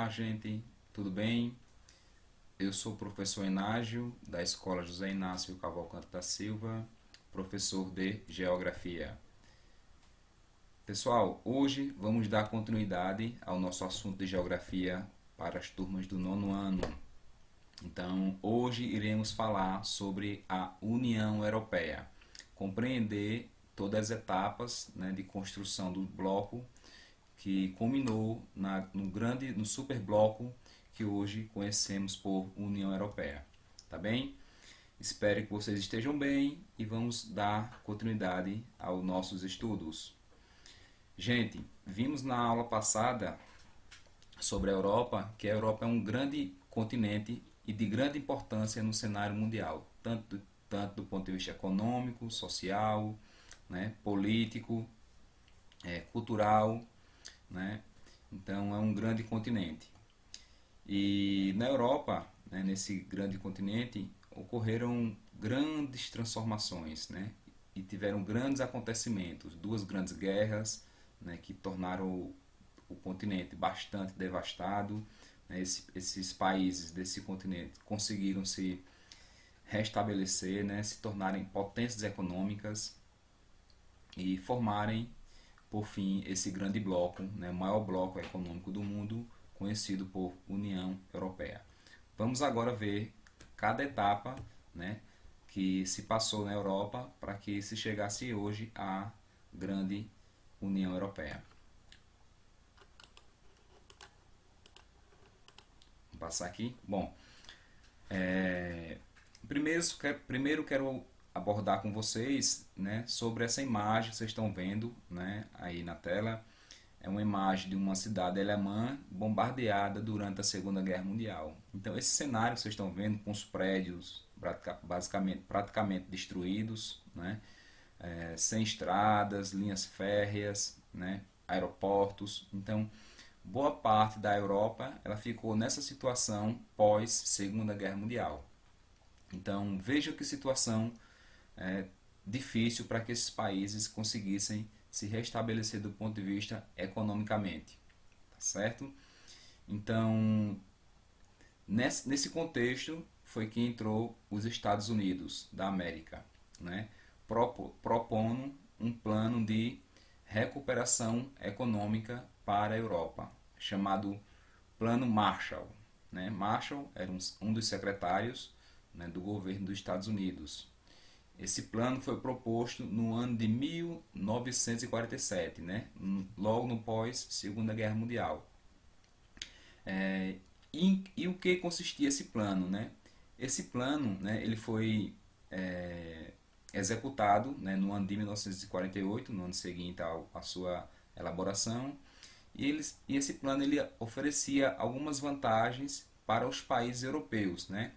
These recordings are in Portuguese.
Olá, gente, tudo bem? Eu sou o professor Enágio, da Escola José Inácio Cavalcante da Silva, professor de Geografia. Pessoal, hoje vamos dar continuidade ao nosso assunto de Geografia para as turmas do nono ano. Então, hoje iremos falar sobre a União Europeia, compreender todas as etapas, né, de construção do bloco que culminou no super bloco que hoje conhecemos por União Europeia. Tá bem? Espero que vocês estejam bem e vamos dar continuidade aos nossos estudos. Gente, vimos na aula passada sobre a Europa que a Europa é um grande continente e de grande importância no cenário mundial, tanto do ponto de vista econômico, social, né, político, cultural, né? Então é um grande continente. E na Europa, né, nesse grande continente, ocorreram grandes transformações, né? E tiveram grandes acontecimentos, duas grandes guerras, né, que tornaram o continente bastante devastado. Né? Esses países desse continente conseguiram se restabelecer, né, se tornarem potências econômicas e formarem, por fim, esse grande bloco, né, o maior bloco econômico do mundo, conhecido por União Europeia. Vamos agora ver cada etapa, né, que se passou na Europa para que se chegasse hoje à grande União Europeia. Vou passar aqui. Bom, primeiro quero abordar com vocês, né, sobre essa imagem que vocês estão vendo, né, aí na tela. É uma imagem de uma cidade alemã bombardeada durante a Segunda Guerra Mundial. Então, esse cenário que vocês estão vendo, com os prédios praticamente destruídos, né, sem estradas, linhas férreas, né, aeroportos. Então, boa parte da Europa ela ficou nessa situação pós Segunda Guerra Mundial. Então, veja que situação difícil para que esses países conseguissem se restabelecer do ponto de vista economicamente, tá certo? Então, nesse contexto foi que entrou os Estados Unidos da América, né? Propondo um plano de recuperação econômica para a Europa, chamado Plano Marshall. Né? Marshall era um dos secretários, né, do governo dos Estados Unidos. Esse plano foi proposto no ano de 1947, né? Logo no pós Segunda Guerra Mundial. E o que consistia esse plano? Né? Esse plano, né, ele foi executado, né, no ano de 1948, no ano seguinte à sua elaboração, e esse plano ele oferecia algumas vantagens para os países europeus. Né?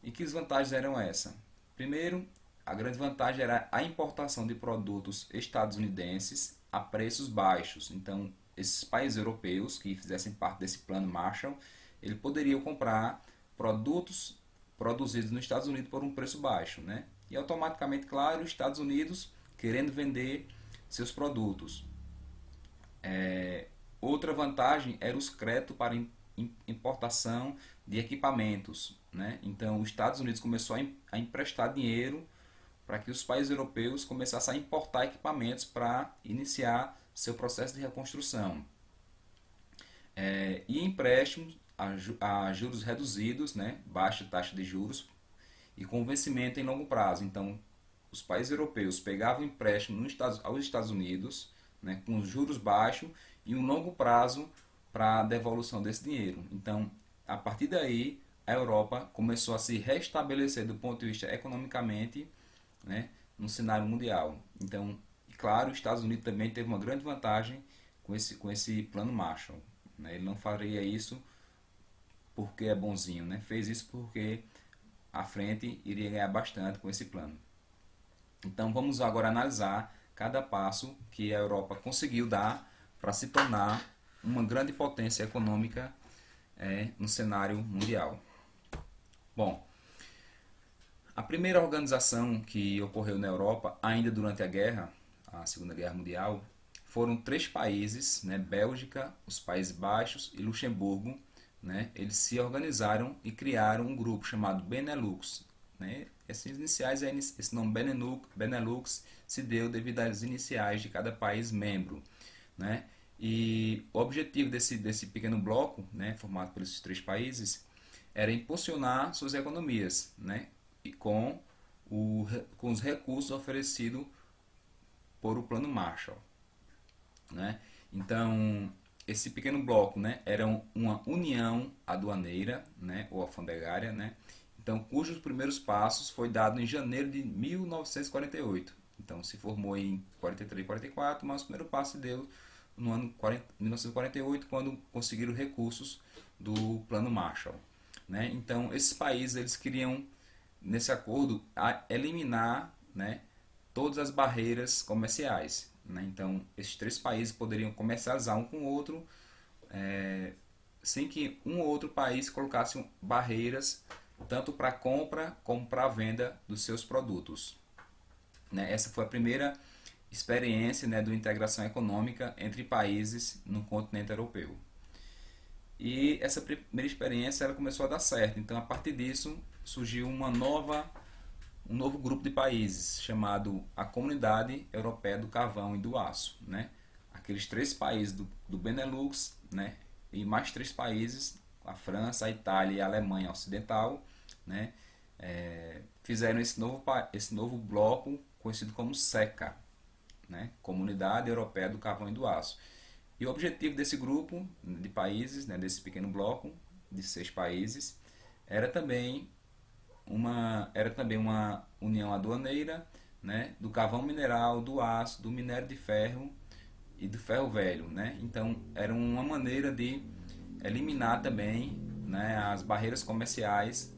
E que vantagens eram essas? Primeiro, a grande vantagem era a importação de produtos estadunidenses a preços baixos. Então, esses países europeus que fizessem parte desse plano Marshall, ele poderiam comprar produtos produzidos nos Estados Unidos por um preço baixo, né? E automaticamente, claro, os Estados Unidos querendo vender seus produtos. Outra vantagem era os créditos para importação de equipamentos, né? Então, os Estados Unidos começou a emprestar dinheiro para que os países europeus começassem a importar equipamentos para iniciar seu processo de reconstrução. E empréstimos a juros reduzidos, né, baixa taxa de juros e com vencimento em longo prazo. Então, os países europeus pegavam empréstimo aos Estados Unidos, né, com juros baixos e um longo prazo para a devolução desse dinheiro. Então, a partir daí, a Europa começou a se restabelecer do ponto de vista economicamente, né, no cenário mundial. Então, claro, os Estados Unidos também teve uma grande vantagem com esse plano Marshall. Né? Ele não faria isso porque é bonzinho, né? Fez isso porque à frente iria ganhar bastante com esse plano. Então, vamos agora analisar cada passo que a Europa conseguiu dar para se tornar uma grande potência econômica no cenário mundial. Bom, a primeira organização que ocorreu na Europa, ainda durante a Segunda Guerra Mundial, foram três países, né, Bélgica, os Países Baixos e Luxemburgo, né, eles se organizaram e criaram um grupo chamado Benelux, né? Esses iniciais, esse nome Benelux se deu devido às iniciais de cada país membro, né? E o objetivo desse pequeno bloco, né, formado por esses três países, era impulsionar suas economias, né, e com os recursos oferecidos por o Plano Marshall, né? Então, esse pequeno bloco, né, era uma união aduaneira, né, ou alfandegária, né? Então, cujos primeiros passos foi dado em janeiro de 1948. Então, se formou em 43 e 44, mas o primeiro passo se deu no ano 1948, quando conseguiram recursos do Plano Marshall, né? Então, esses países eles queriam nesse acordo eliminar, né, todas as barreiras comerciais, né? Então, esses três países poderiam comercializar um com o outro, sem que um ou outro país colocasse barreiras tanto para a compra como para a venda dos seus produtos, né? Essa foi a primeira experiência, né, de integração econômica entre países no continente europeu. E essa primeira experiência ela começou a dar certo. Então, a partir disso, surgiu um novo grupo de países chamado a Comunidade Europeia do Carvão e do Aço, né? Aqueles três países do Benelux, né? E mais três países, a França, a Itália e a Alemanha Ocidental, né? Fizeram esse novo bloco conhecido como SECA, né? Comunidade Europeia do Carvão e do Aço. E o objetivo desse grupo de países, né, desse pequeno bloco de seis países, era também uma união aduaneira, né, do carvão mineral, do aço, do minério de ferro e do ferro velho, né? Então era uma maneira de eliminar também, né, as barreiras comerciais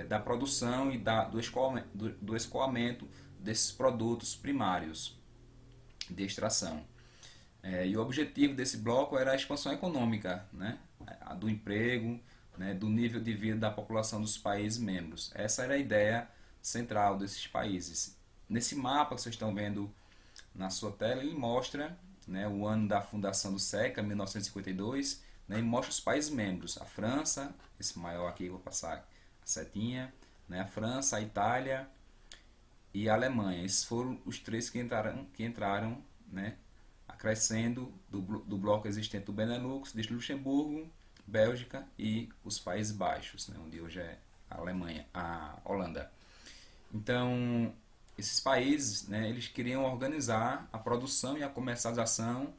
da produção e do escoamento desses produtos primários de extração. E o objetivo desse bloco era a expansão econômica, né, do emprego, né, do nível de vida da população dos países membros. Essa era a ideia central desses países. Nesse mapa que vocês estão vendo na sua tela, ele mostra, né, o ano da fundação do SECA, 1952, né, e mostra os países membros. A França, esse maior aqui, vou passar a setinha, né, a França, a Itália e a Alemanha. Esses foram os três que entraram, né, acrescendo do bloco existente do Benelux, de Luxemburgo, Bélgica e os Países Baixos, né, onde hoje é a Alemanha, a Holanda. Então, esses países, né, eles queriam organizar a produção e a comercialização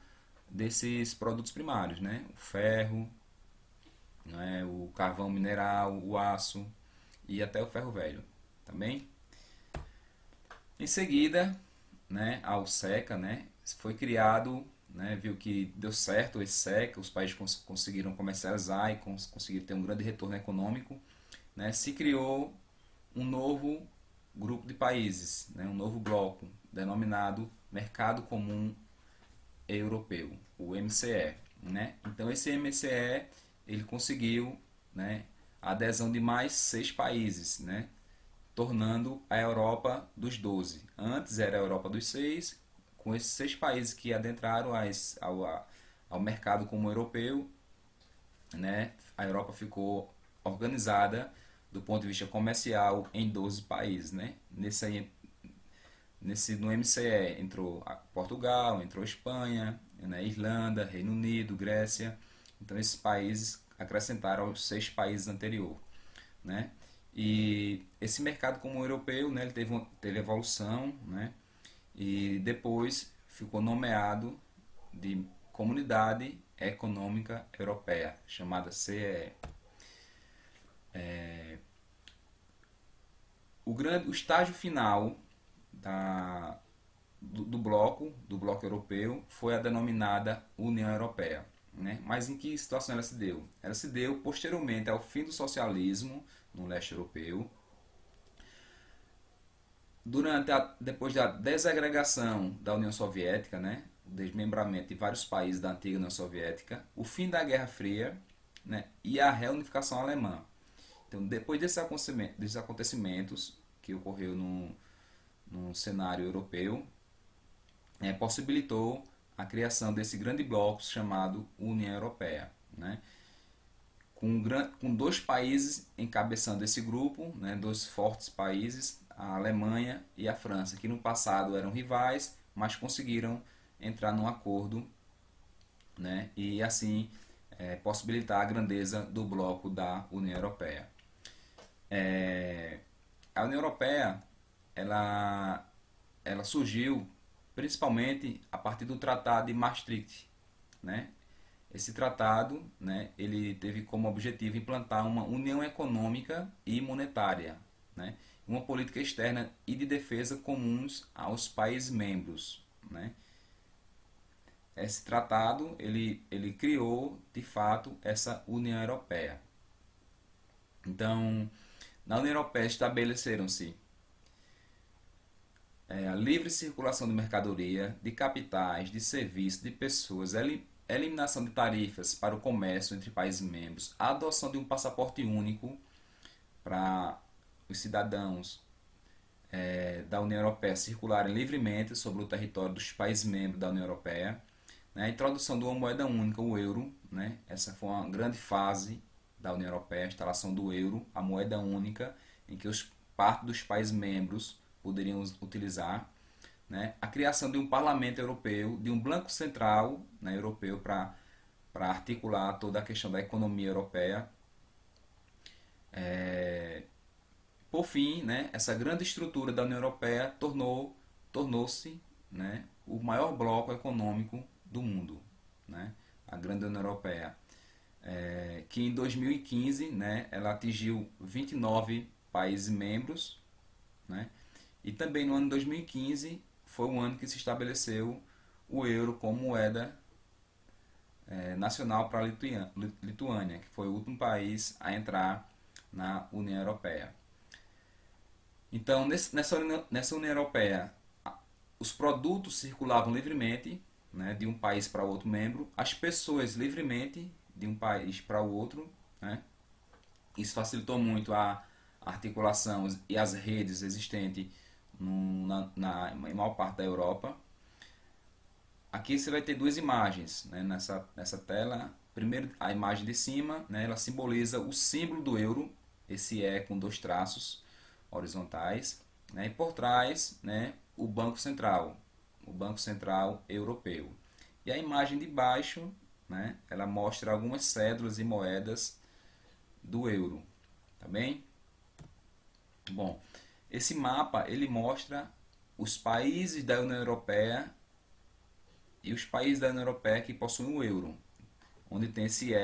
desses produtos primários, né, o ferro, né, o carvão mineral, o aço e até o ferro velho, também. Em seguida, né, ao SECA, né, foi criado, né, viu que deu certo esse SECA, os países conseguiram comercializar e conseguiram ter um grande retorno econômico, né, se criou um novo grupo de países, né, um novo bloco, denominado Mercado Comum Europeu, o MCE, né? Então esse MCE ele conseguiu, né, a adesão de mais seis países, né, tornando a Europa dos 12. Antes era a Europa dos seis, com esses seis países que adentraram ao mercado comum europeu, né, a Europa ficou organizada do ponto de vista comercial em 12 países, né? No MCE entrou Portugal, entrou Espanha, né, Irlanda, Reino Unido, Grécia. Então esses países acrescentaram aos seis países anteriores, né? E esse mercado comum europeu, né, ele teve evolução, né? E depois ficou nomeado de Comunidade Econômica Europeia, chamada CEE. O estágio final do bloco europeu foi a denominada União Europeia, né? Mas em que situação ela se deu? Ela se deu posteriormente ao fim do socialismo no leste europeu, depois da desagregação da União Soviética, né? O desmembramento de vários países da antiga União Soviética, o fim da Guerra Fria, né? E a reunificação alemã. Então, depois desses acontecimentos que ocorreu no cenário europeu, possibilitou a criação desse grande bloco chamado União Europeia, né? com dois países encabeçando esse grupo, né, dois fortes países, a Alemanha e a França, que no passado eram rivais, mas conseguiram entrar num acordo, né, e assim possibilitar a grandeza do bloco da União Europeia. A União Europeia ela surgiu principalmente a partir do Tratado de Maastricht, né? Esse tratado, né, ele teve como objetivo implantar uma união econômica e monetária, né, uma política externa e de defesa comuns aos países membros, né. Esse tratado ele criou de fato essa União Europeia. Então, na União Europeia estabeleceram-se a livre circulação de mercadoria, de capitais, de serviços, de pessoas, eliminação de tarifas para o comércio entre países membros, a adoção de um passaporte único para os cidadãos da União Europeia circularem livremente sobre o território dos países membros da União Europeia, né, a introdução de uma moeda única, o euro, né, essa foi uma grande fase da União Europeia, a instalação do euro, a moeda única, em que parte dos países membros poderiam utilizar, né, a criação de um parlamento europeu, de um banco central, né, europeu para articular toda a questão da economia europeia. Por fim, né, essa grande estrutura da União Europeia tornou-se, né, o maior bloco econômico do mundo, né, a grande União Europeia, que em 2015, né, ela atingiu 29 países membros, né, e também no ano 2015 foi o ano que se estabeleceu o euro como moeda nacional para a Lituânia, que foi o último país a entrar na União Europeia. Então, nessa União Europeia, os produtos circulavam livremente, né, de um país para outro membro, as pessoas livremente de um país para o outro, né. Isso facilitou muito a articulação e as redes existentes na maior parte da Europa. Aqui você vai ter duas imagens, né, nessa tela. Primeiro, a imagem de cima, né, ela simboliza o símbolo do euro, esse E com dois traços horizontais, né, e por trás, né, o Banco Central Europeu. E a imagem de baixo, né, ela mostra algumas cédulas e moedas do euro, tá bem? Bom, esse mapa ele mostra os países da União Europeia e os países da União Europeia que possuem o euro. Onde tem esse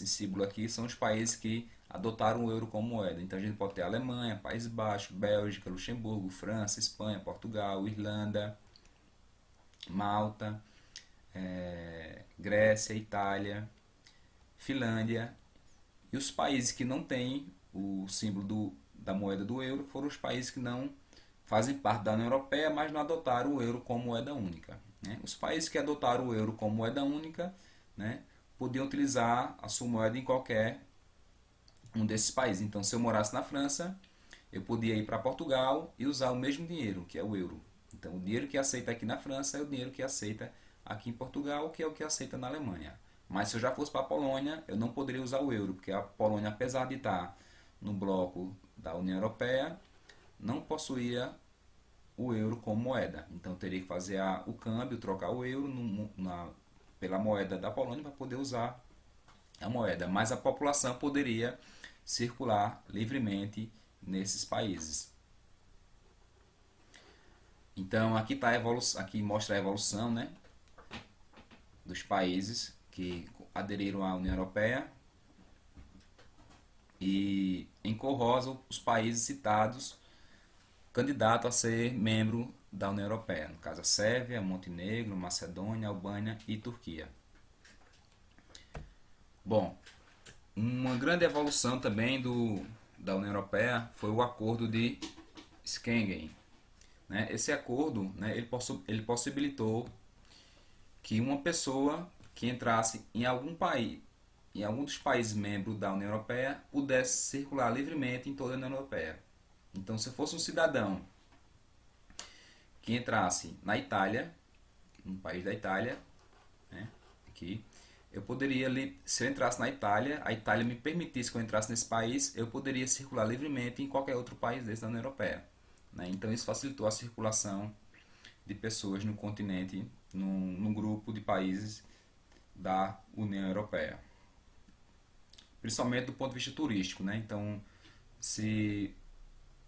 símbolo aqui, são os países que adotaram o euro como moeda. Então a gente pode ter Alemanha, Países Baixos, Bélgica, Luxemburgo, França, Espanha, Portugal, Irlanda, Malta, Grécia, Itália, Finlândia. E os países que não têm o símbolo da moeda do euro foram os países que não fazem parte da União Europeia, mas não adotaram o euro como moeda única, né? Os países que adotaram o euro como moeda única, né, podiam utilizar a sua moeda em qualquer um desses países. Então, se eu morasse na França, eu podia ir para Portugal e usar o mesmo dinheiro, que é o euro. Então, o dinheiro que aceita aqui na França é o dinheiro que aceita aqui em Portugal, que é o que aceita na Alemanha. Mas se eu já fosse para a Polônia, eu não poderia usar o euro, porque a Polônia, apesar de estar no bloco da União Europeia, não possuía o euro como moeda. Então, eu teria que fazer o câmbio, trocar o euro pela moeda da Polônia para poder usar a moeda. Mas a população poderia circular livremente nesses países. Então aqui tá aqui mostra a evolução, né, dos países que aderiram à União Europeia, e em cor rosa os países citados candidatos a ser membro da União Europeia, no caso a Sérvia, Montenegro, Macedônia, Albânia e Turquia. Bom, uma grande evolução também da União Europeia foi o Acordo de Schengen, né? Esse acordo, né, ele possibilitou que uma pessoa que entrasse em algum país, em algum dos países membros da União Europeia, pudesse circular livremente em toda a União Europeia. Então, se fosse um cidadão que entrasse na Itália, no país da Itália, né, aqui, eu poderia, se eu entrasse na Itália, a Itália me permitisse que eu entrasse nesse país, eu poderia circular livremente em qualquer outro país desse da União Europeia. Né? Então isso facilitou a circulação de pessoas no continente, num grupo de países da União Europeia. Principalmente do ponto de vista turístico. Né? Então, se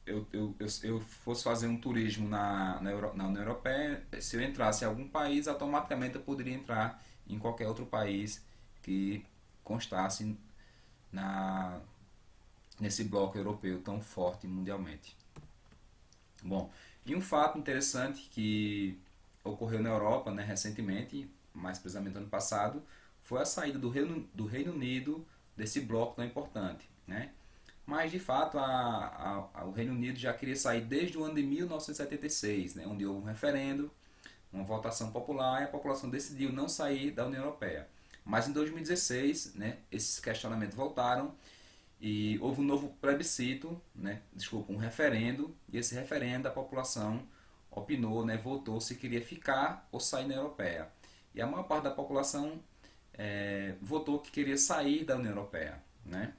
eu fosse fazer um turismo na União Europeia, se eu entrasse em algum país, automaticamente eu poderia entrar em qualquer outro país que constasse na, nesse bloco europeu tão forte mundialmente. Bom, e um fato interessante que ocorreu na Europa, né, recentemente, mais precisamente ano passado, foi a saída do Reino Unido desse bloco tão importante. Né? Mas, de fato, o Reino Unido já queria sair desde o ano de 1976, né, onde houve um referendo, uma votação popular, e a população decidiu não sair da União Europeia. Mas em 2016, né, esses questionamentos voltaram e houve um novo plebiscito, né, desculpa, um referendo, e esse referendo a população opinou, né, votou se queria ficar ou sair da União Europeia. E a maior parte da população votou que queria sair da União Europeia. Né?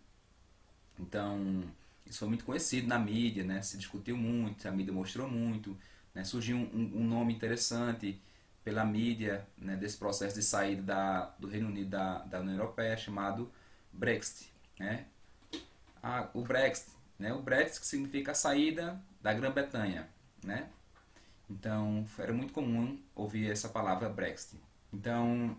Então, isso foi muito conhecido na mídia, né? Se discutiu muito, a mídia mostrou muito, né? Surgiu um nome interessante pela mídia, né, desse processo de saída do Reino Unido da União Europeia, chamado Brexit. Né? O Brexit, né? O Brexit que significa a saída da Grã-Bretanha. Né? Então, era muito comum ouvir essa palavra Brexit. Então,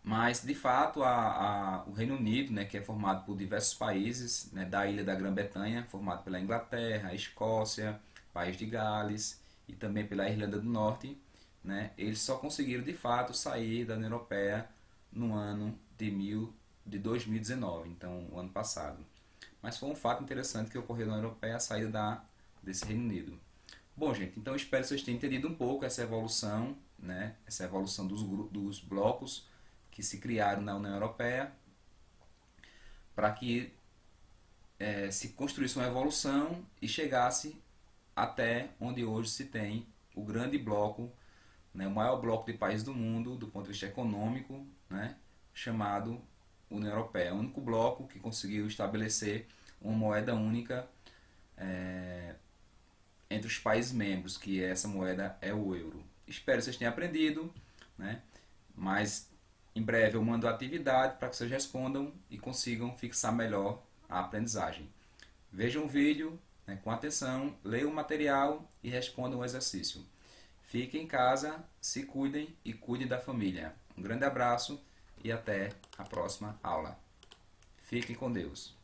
mas, de fato, o Reino Unido, né, que é formado por diversos países, né, da ilha da Grã-Bretanha, formado pela Inglaterra, Escócia, País de Gales e também pela Irlanda do Norte, né, eles só conseguiram, de fato, sair da União Europeia no ano de 2019, então, o ano passado. Mas foi um fato interessante que ocorreu na União Europeia, a saída desse Reino Unido. Bom, gente, então espero que vocês tenham entendido um pouco essa evolução, né, essa evolução dos blocos que se criaram na União Europeia para que se construísse uma evolução e chegasse até onde hoje se tem o grande bloco, né, o maior bloco de países do mundo do ponto de vista econômico, né, chamado União Europeia. O único bloco que conseguiu estabelecer uma moeda única entre os países membros, que essa moeda é o euro. Espero que vocês tenham aprendido, né? Mas em breve eu mando a atividade para que vocês respondam e consigam fixar melhor a aprendizagem. Vejam o vídeo, né, com atenção, leiam o material e respondam o exercício. Fiquem em casa, se cuidem e cuidem da família. Um grande abraço e até a próxima aula. Fiquem com Deus.